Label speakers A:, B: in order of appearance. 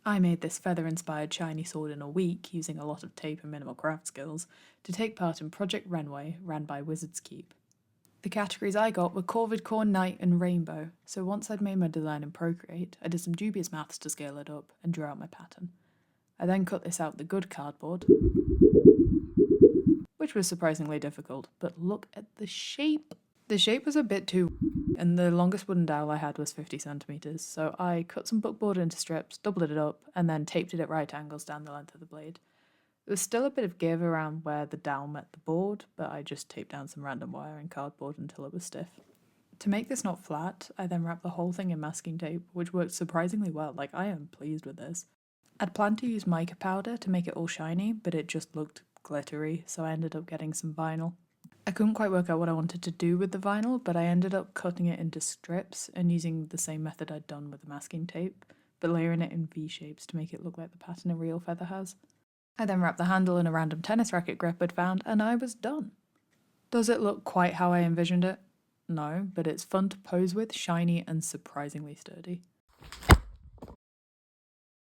A: I made this feather-inspired shiny sword in a week using a lot of tape and minimal craft skills to take part in Project Renway, ran by Wizards Keep. The categories I got were Corvid Core, Knight, and Rainbow, so once I'd made my design in Procreate, I did some dubious maths to scale it up and drew out my pattern. I then cut this out the good cardboard, which was surprisingly difficult, but look at the shape. The shape was a bit too and the longest wooden dowel I had was 50 centimeters, so I cut some bookboard into strips, doubled it up, and then taped it at right angles down the length of the blade. There was still a bit of give around where the dowel met the board, but I just taped down some random wire and cardboard until it was stiff. To make this not flat, I then wrapped the whole thing in masking tape, which worked surprisingly well, like I am pleased with this. I'd planned to use mica powder to make it all shiny, but it just looked glittery, so I ended up getting some vinyl. I couldn't quite work out what I wanted to do with the vinyl, but I ended up cutting it into strips and using the same method I'd done with the masking tape, but layering it in V shapes to make it look like the pattern a real feather has. I then wrapped the handle in a random tennis racket grip I'd found, and I was done. Does it look quite how I envisioned it? No, but it's fun to pose with, shiny, and surprisingly sturdy.